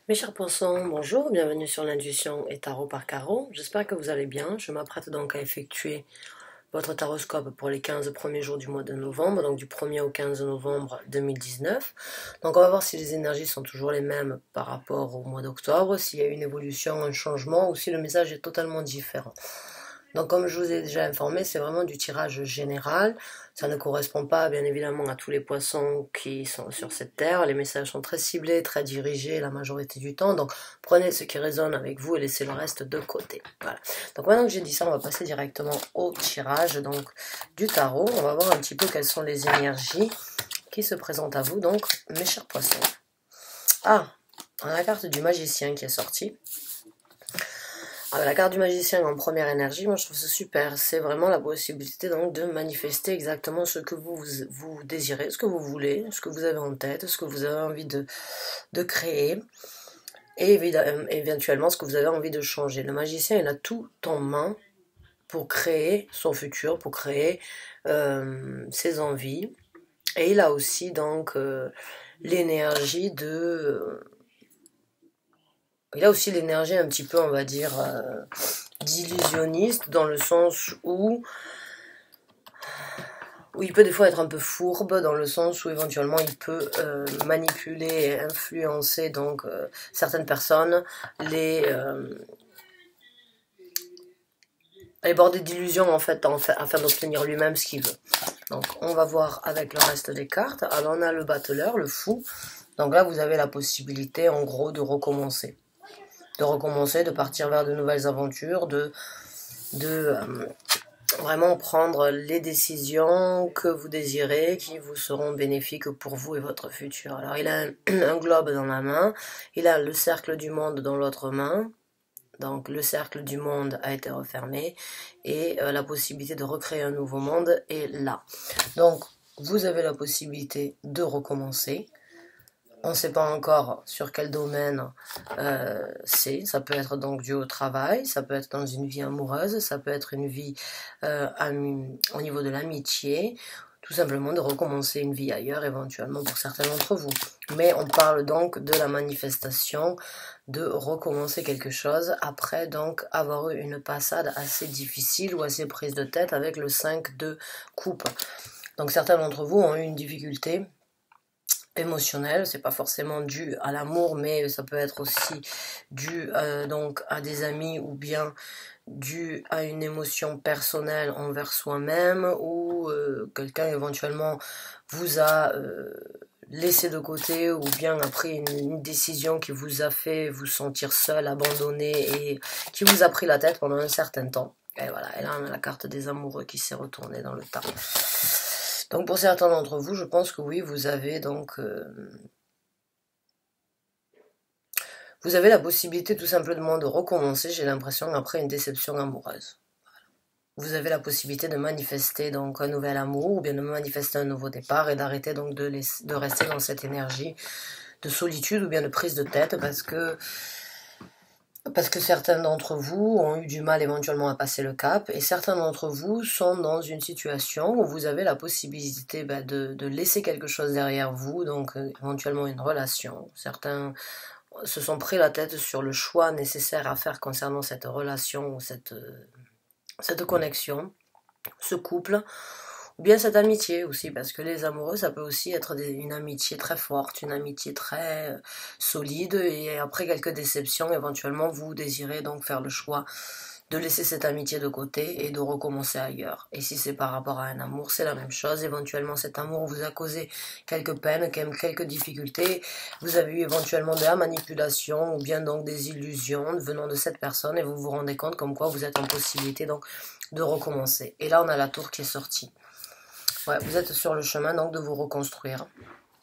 Mes chers poissons, bonjour, bienvenue sur l'intuition et tarot par carreau. J'espère que vous allez bien. Je m'apprête donc à effectuer votre taroscope pour les 15 premiers jours du mois de novembre, donc du 1er au 15 novembre 2019. Donc on va voir si les énergies sont toujours les mêmes par rapport au mois d'octobre, s'il y a une évolution, un changement ou si le message est totalement différent. Donc comme je vous ai déjà informé, c'est vraiment du tirage général. Ça ne correspond pas bien évidemment à tous les poissons qui sont sur cette terre. Les messages sont très ciblés, très dirigés la majorité du temps. Donc prenez ce qui résonne avec vous et laissez le reste de côté. Voilà. Donc maintenant que j'ai dit ça, on va passer directement au tirage donc, du tarot. On va voir un petit peu quelles sont les énergies qui se présentent à vous, donc mes chers poissons. Ah, on a la carte du magicien qui est sortie. La carte du magicien en première énergie, moi je trouve ça super. C'est vraiment la possibilité donc de manifester exactement ce que vous désirez, ce que vous voulez, ce que vous avez en tête, ce que vous avez envie de créer et éventuellement ce que vous avez envie de changer. Le magicien, il a tout en main pour créer son futur, pour créer ses envies. Et il a aussi donc l'énergie de... Il a aussi l'énergie un petit peu, on va dire, d'illusionniste, dans le sens où il peut des fois être un peu fourbe, dans le sens où éventuellement il peut manipuler et influencer donc certaines personnes, les border d'illusions en fait, afin d'obtenir lui-même ce qu'il veut. Donc on va voir avec le reste des cartes. Alors on a le battleur, le fou. Donc là vous avez la possibilité en gros de recommencer. De partir vers de nouvelles aventures, de vraiment prendre les décisions que vous désirez, qui vous seront bénéfiques pour vous et votre futur. Alors il a un globe dans la main, il a le cercle du monde dans l'autre main, donc le cercle du monde a été refermé, et la possibilité de recréer un nouveau monde est là. Donc vous avez la possibilité de recommencer. On ne sait pas encore sur quel domaine c'est. Ça peut être donc dû au travail, ça peut être dans une vie amoureuse, ça peut être une vie au niveau de l'amitié, tout simplement de recommencer une vie ailleurs éventuellement pour certains d'entre vous. Mais on parle donc de la manifestation de recommencer quelque chose après donc avoir eu une passade assez difficile ou assez prise de tête avec le 5 de coupe. Donc certains d'entre vous ont eu une difficulté émotionnel, c'est pas forcément dû à l'amour, mais ça peut être aussi dû donc à des amis ou bien dû à une émotion personnelle envers soi-même ou quelqu'un éventuellement vous a laissé de côté ou bien a pris une décision qui vous a fait vous sentir seul, abandonné et qui vous a pris la tête pendant un certain temps. Et voilà, et là on a la carte des amoureux qui s'est retournée dans le temps. Donc pour certains d'entre vous, je pense que oui, vous avez donc vous avez la possibilité tout simplement de recommencer, j'ai l'impression, après une déception amoureuse. Vous avez la possibilité de manifester donc un nouvel amour ou bien de manifester un nouveau départ et d'arrêter donc de rester dans cette énergie de solitude ou bien de prise de tête parce que certains d'entre vous ont eu du mal éventuellement à passer le cap et certains d'entre vous sont dans une situation où vous avez la possibilité de laisser quelque chose derrière vous, donc éventuellement une relation. Certains se sont pris la tête sur le choix nécessaire à faire concernant cette relation ou cette connexion, ce couple, ou bien cette amitié aussi, parce que les amoureux, ça peut aussi être une amitié très forte, une amitié très solide, et après quelques déceptions, éventuellement, vous désirez donc faire le choix de laisser cette amitié de côté et de recommencer ailleurs. Et si c'est par rapport à un amour, c'est la même chose. Éventuellement, cet amour vous a causé quelques peines, quelques difficultés. Vous avez eu éventuellement de la manipulation ou bien donc des illusions venant de cette personne et vous vous rendez compte comme quoi vous êtes en possibilité donc de recommencer. Et là, on a la tour qui est sortie. Ouais, vous êtes sur le chemin donc de vous reconstruire.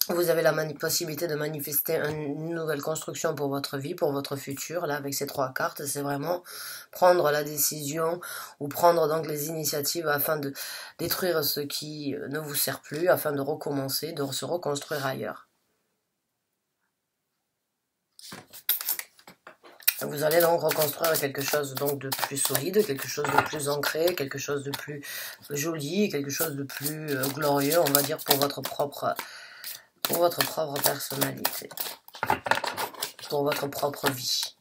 Vous avez la possibilité de manifester une nouvelle construction pour votre vie, pour votre futur. Là, avec ces trois cartes, c'est vraiment prendre la décision ou prendre donc les initiatives afin de détruire ce qui ne vous sert plus, afin de recommencer, de se reconstruire ailleurs. Vous allez donc reconstruire quelque chose donc de plus solide, quelque chose de plus ancré, quelque chose de plus joli, quelque chose de plus glorieux, on va dire, pour votre propre personnalité. pour votre propre vie.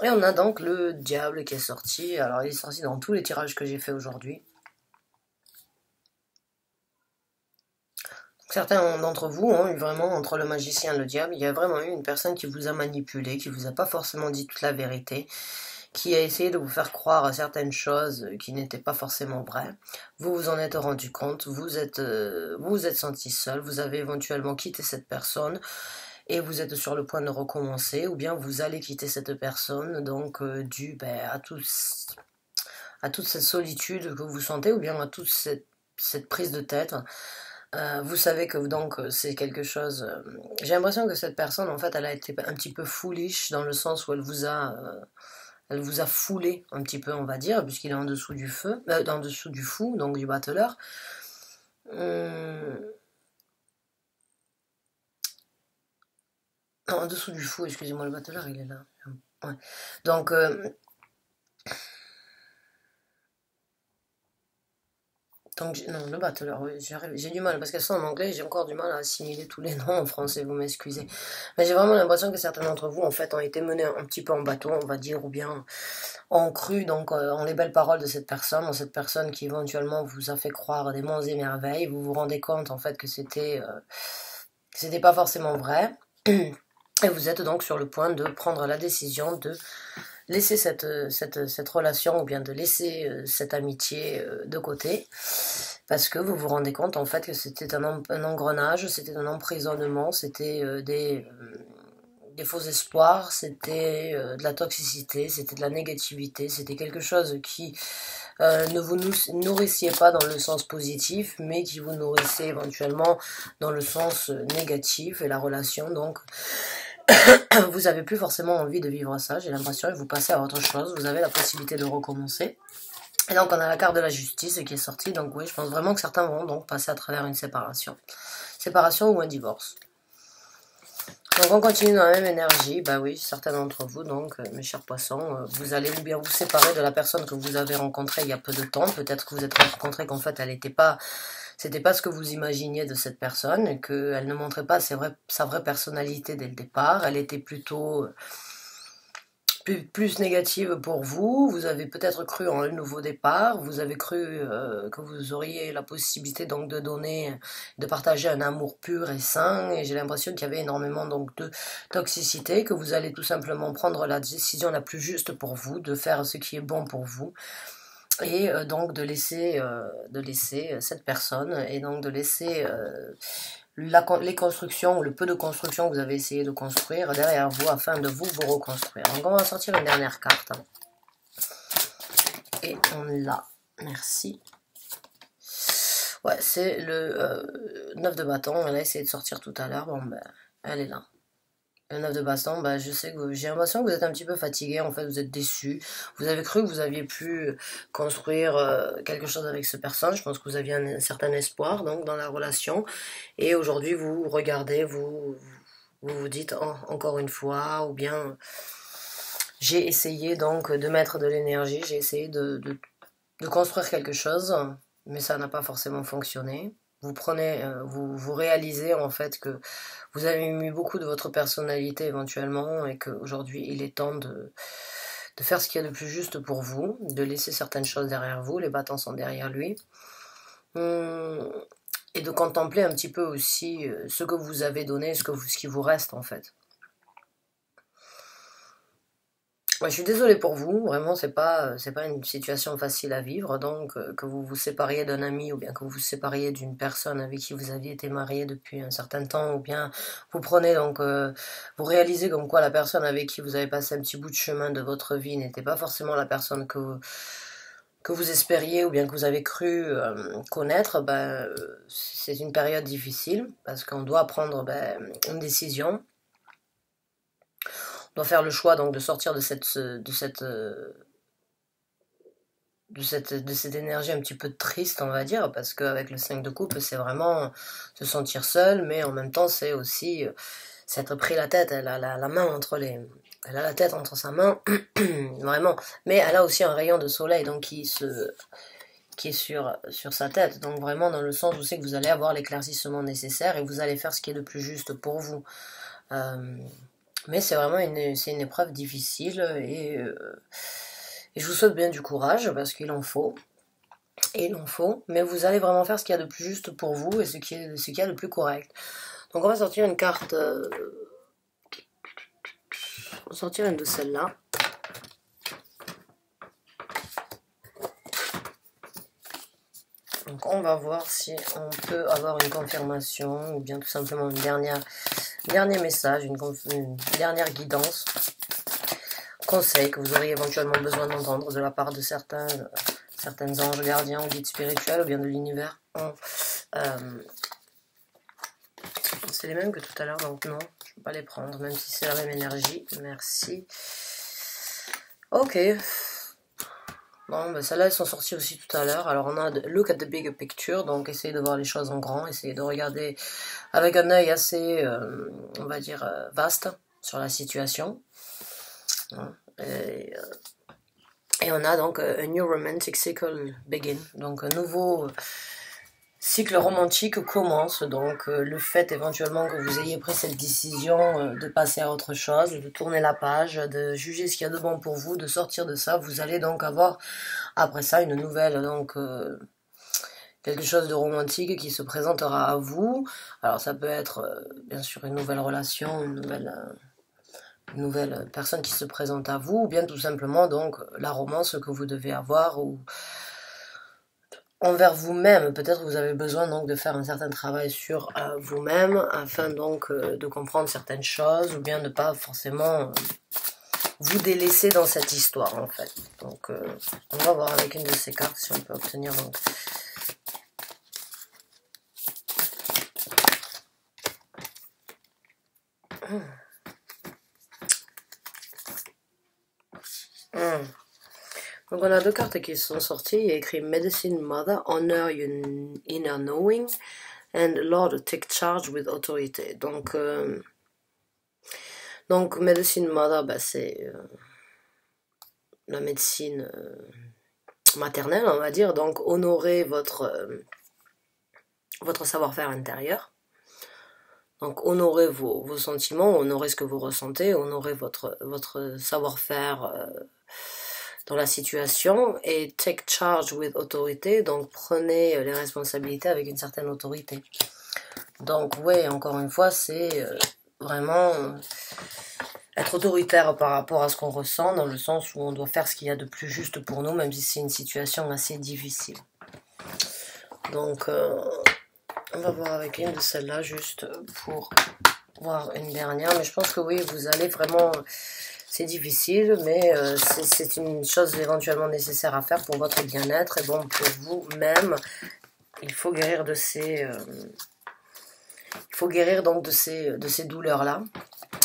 Et on a donc le diable qui est sorti. Alors il est sorti dans tous les tirages que j'ai fait aujourd'hui. Certains d'entre vous ont eu vraiment, entre le magicien et le diable, il y a vraiment eu une personne qui vous a manipulé, qui vous a pas forcément dit toute la vérité, qui a essayé de vous faire croire à certaines choses qui n'étaient pas forcément vraies. Vous vous en êtes rendu compte, vous vous êtes senti seul, vous avez éventuellement quitté cette personne et vous êtes sur le point de recommencer, ou bien vous allez quitter cette personne, donc dû à toute cette solitude que vous sentez, ou bien à toute cette prise de tête. Vous savez que donc c'est quelque chose. J'ai l'impression que cette personne, en fait, elle a été un petit peu foolish dans le sens où elle vous a foulé un petit peu, on va dire, puisqu'il est en dessous du feu, en dessous du fou, donc du battleur. Non, en dessous du fou, excusez-moi, le battleur, il est là. Ouais. Donc non, le battleur, oui, j'ai du mal, parce qu'elles sont en anglais, j'ai encore du mal à assimiler tous les noms en français, vous m'excusez. Mais j'ai vraiment l'impression que certains d'entre vous, en fait, ont été menés un petit peu en bateau, on va dire, ou bien ont cru, donc, en les belles paroles de cette personne, en cette personne qui éventuellement vous a fait croire des monts et merveilles, vous vous rendez compte, en fait, que c'était pas forcément vrai, et vous êtes donc sur le point de prendre la décision de laisser cette relation ou bien de laisser cette amitié de côté parce que vous vous rendez compte en fait que c'était un engrenage, c'était un emprisonnement, c'était des faux espoirs, c'était de la toxicité, c'était de la négativité, c'était quelque chose qui ne vous nourrissiez pas dans le sens positif, mais qui vous nourrissait éventuellement dans le sens négatif, et la relation donc vous avez plus forcément envie de vivre ça, j'ai l'impression, et vous passez à autre chose, vous avez la possibilité de recommencer. Et donc on a la carte de la justice qui est sortie, donc oui, je pense vraiment que certains vont donc passer à travers une séparation. Séparation ou un divorce. Donc on continue dans la même énergie, bah oui, certains d'entre vous, donc mes chers poissons, vous allez bien vous séparer de la personne que vous avez rencontrée il y a peu de temps, peut-être que vous êtes rencontré qu'en fait elle n'était pas... C'était pas ce que vous imaginiez de cette personne, et qu'elle ne montrait pas sa vraie personnalité dès le départ. Elle était plutôt plus négative pour vous. Vous avez peut-être cru en un nouveau départ. Vous avez cru que vous auriez la possibilité donc de partager un amour pur et sain. Et j'ai l'impression qu'il y avait énormément donc de toxicité, que vous allez tout simplement prendre la décision la plus juste pour vous, de faire ce qui est bon pour vous. Et donc de laisser cette personne, et donc de laisser les constructions ou le peu de construction que vous avez essayé de construire derrière vous afin de vous reconstruire. Donc on va sortir une dernière carte. Et on l'a. Merci. Ouais, c'est le 9 de bâton. Elle a essayé de sortir tout à l'heure. Bon, ben, elle est là. Le 9 de baston, bah, je sais que j'ai l'impression que vous êtes un petit peu fatigué, en fait, vous êtes déçu. Vous avez cru que vous aviez pu construire quelque chose avec cette personne. Je pense que vous aviez un certain espoir donc dans la relation. Et aujourd'hui, vous regardez, vous dites oh, encore une fois, ou bien j'ai essayé donc de mettre de l'énergie, j'ai essayé de construire quelque chose, mais ça n'a pas forcément fonctionné. Vous prenez, vous réalisez en fait que vous avez mis beaucoup de votre personnalité éventuellement, et qu'aujourd'hui il est temps de faire ce qu'il y a de plus juste pour vous, de laisser certaines choses derrière vous, les battants sont derrière lui, et de contempler un petit peu aussi ce que vous avez donné, ce qui vous reste en fait. Ouais, je suis désolée pour vous, vraiment c'est pas une situation facile à vivre, donc que vous vous sépariez d'un ami, ou bien que vous vous sépariez d'une personne avec qui vous aviez été marié depuis un certain temps, ou bien vous prenez donc, vous réalisez comme quoi la personne avec qui vous avez passé un petit bout de chemin de votre vie n'était pas forcément la personne que vous espériez, ou bien que vous avez cru connaître, c'est une période difficile, parce qu'on doit prendre une décision. On doit faire le choix donc de sortir de cette énergie un petit peu triste, on va dire, parce qu'avec le 5 de coupe, c'est vraiment se sentir seul, mais en même temps, c'est aussi s'être pris la tête. Elle a la main elle a la tête entre sa main, vraiment. Mais elle a aussi un rayon de soleil, donc qui est sur sa tête. Donc vraiment dans le sens où c'est que vous allez avoir l'éclaircissement nécessaire, et vous allez faire ce qui est le plus juste pour vous. Mais c'est vraiment c'est une épreuve difficile et je vous souhaite bien du courage parce qu'il en faut. Et il en faut, mais vous allez vraiment faire ce qu'il y a de plus juste pour vous et ce qu'il y a de plus correct. Donc on va sortir une carte, on va sortir une de celles-là. Donc on va voir si on peut avoir une confirmation ou bien tout simplement une dernier message, une dernière guidance, conseil que vous auriez éventuellement besoin d'entendre de la part de certains anges gardiens ou guides spirituels ou bien de l'univers. C'est les mêmes que tout à l'heure, donc non, je ne peux pas les prendre, même si c'est la même énergie. Merci. Ok. Bon, ben celles-là, elles sont sorties aussi tout à l'heure. Alors, on a Look at the bigger picture, donc essayez de voir les choses en grand, essayez de regarder avec un œil assez, on va dire, vaste sur la situation. Et on a donc a new romantic cycle begin, donc un nouveau cycle romantique commence, donc le fait éventuellement que vous ayez pris cette décision de passer à autre chose, de tourner la page, de juger ce qu'il y a de bon pour vous, de sortir de ça, vous allez donc avoir après ça une nouvelle, donc quelque chose de romantique qui se présentera à vous. Alors ça peut être bien sûr une nouvelle relation, une nouvelle personne qui se présente à vous, ou bien tout simplement donc la romance que vous devez avoir, ou envers vous-même. Peut-être vous avez besoin donc de faire un certain travail sur vous-même, afin donc de comprendre certaines choses, ou bien ne pas forcément vous délaisser dans cette histoire en fait. Donc on va voir avec une de ces cartes si on peut obtenir donc... Donc on a deux cartes qui sont sorties, il y a écrit Medicine Mother, Honor Your Inner Knowing, and Lord Take Charge with Authority. Donc Medicine Mother, bah, c'est la médecine maternelle, on va dire, donc honorer votre savoir-faire intérieur. Donc honorez vos sentiments, honorez ce que vous ressentez, honorez votre savoir-faire dans la situation, et take charge with authority, donc prenez les responsabilités avec une certaine autorité. Donc oui, encore une fois, c'est vraiment être autoritaire par rapport à ce qu'on ressent, dans le sens où on doit faire ce qu'il y a de plus juste pour nous, même si c'est une situation assez difficile. Donc on va voir avec une de celles-là, juste pour voir une dernière, mais je pense que oui, vous allez vraiment... C'est difficile, mais c'est une chose éventuellement nécessaire à faire pour votre bien-être et bon pour vous-même. Il faut guérir de ces, donc de ces douleurs-là.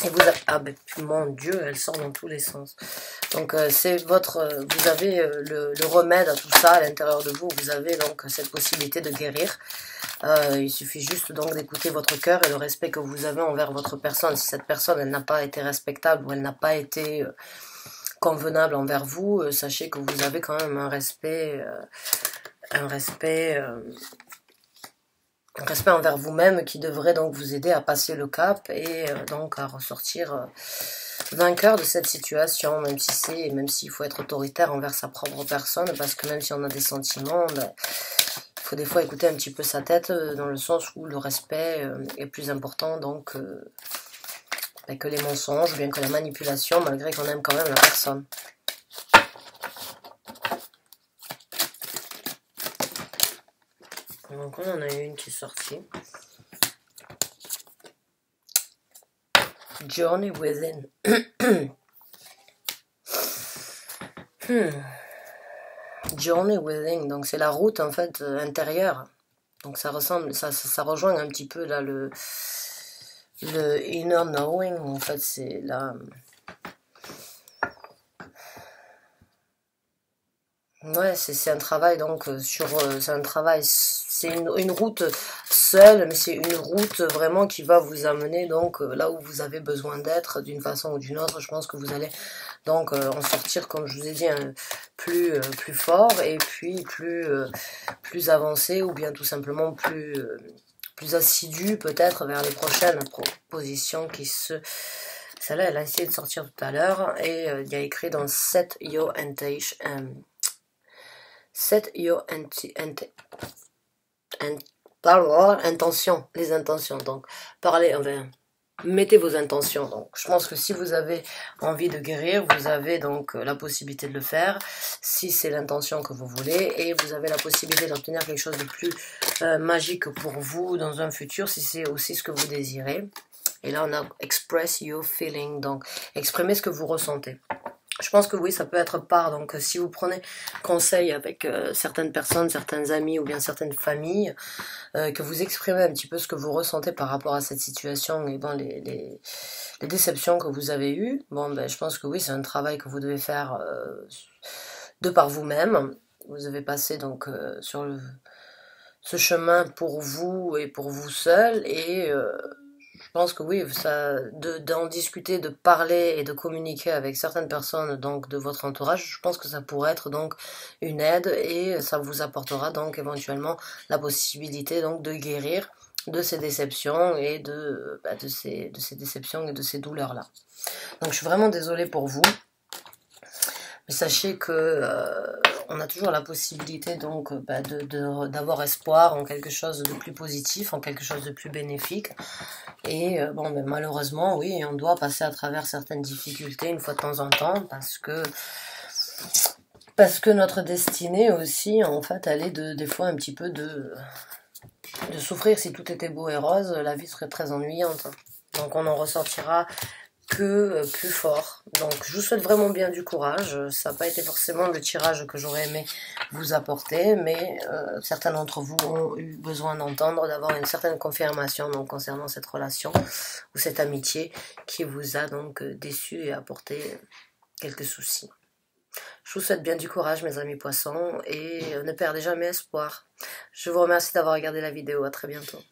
Et vous avez, ah ben mon Dieu, elle sort dans tous les sens. Donc c'est vous avez le remède à tout ça à l'intérieur de vous. Vous avez donc cette possibilité de guérir. Il suffit juste donc d'écouter votre cœur et le respect que vous avez envers votre personne. Si cette personne elle n'a pas été respectable ou elle n'a pas été convenable envers vous, sachez que vous avez quand même un respect envers vous-même qui devrait donc vous aider à passer le cap et donc à ressortir vainqueur de cette situation, même s'il faut être autoritaire envers sa propre personne, parce que même si on a des sentiments, ben, il faut des fois écouter un petit peu sa tête, dans le sens où le respect est plus important donc ben, que les mensonges ou bien que la manipulation, malgré qu'on aime quand même la personne. Donc on en a une qui est sortie. Journey Within. Journey Within, donc c'est la route en fait intérieure. Donc ça ressemble, ça rejoint un petit peu là le inner knowing, en fait c'est là. Ouais, c'est un travail donc c'est un travail, c'est une route seule, mais c'est une route vraiment qui va vous amener donc là où vous avez besoin d'être d'une façon ou d'une autre. Je pense que vous allez donc en sortir, comme je vous ai dit, plus fort et puis plus avancé, ou bien tout simplement plus plus assidu peut-être vers les prochaines propositions qui se... Celle-là, elle a essayé de sortir tout à l'heure, et il y a écrit dans Set Your Intention... Set Your intention, les intentions, donc parlez, enfin, mettez vos intentions. Donc je pense que si vous avez envie de guérir, vous avez donc la possibilité de le faire, si c'est l'intention que vous voulez, et vous avez la possibilité d'obtenir quelque chose de plus magique pour vous dans un futur, si c'est aussi ce que vous désirez. Et là on a express your feeling, donc exprimez ce que vous ressentez. Je pense que oui, ça peut être part. Donc, si vous prenez conseil avec certaines personnes, certains amis ou bien certaines familles, que vous exprimez un petit peu ce que vous ressentez par rapport à cette situation et bon, les déceptions que vous avez eues, bon, ben, je pense que oui, c'est un travail que vous devez faire de par vous-même. Vous devez passer donc sur ce chemin pour vous et pour vous seul, et je pense que oui, d'en discuter, de parler et de communiquer avec certaines personnes donc de votre entourage, je pense que ça pourrait être donc une aide, et ça vous apportera donc éventuellement la possibilité donc de guérir de ces déceptions et de ces déceptions et de ces douleurs-là. Donc je suis vraiment désolée pour vous. Mais sachez que on a toujours la possibilité donc d'avoir espoir en quelque chose de plus positif, en quelque chose de plus bénéfique. Et bon, ben, malheureusement, oui, on doit passer à travers certaines difficultés une fois de temps en temps, parce que notre destinée aussi, en fait, elle est des fois un petit peu de souffrir. Si tout était beau et rose, la vie serait très ennuyante. Donc on en ressortira que plus fort. Donc je vous souhaite vraiment bien du courage. Ça n'a pas été forcément le tirage que j'aurais aimé vous apporter, mais certains d'entre vous ont eu besoin d'entendre, d'avoir une certaine confirmation donc, concernant cette relation ou cette amitié qui vous a donc déçu et apporté quelques soucis. Je vous souhaite bien du courage mes amis poissons, et ne perdez jamais espoir. Je vous remercie d'avoir regardé la vidéo, à très bientôt.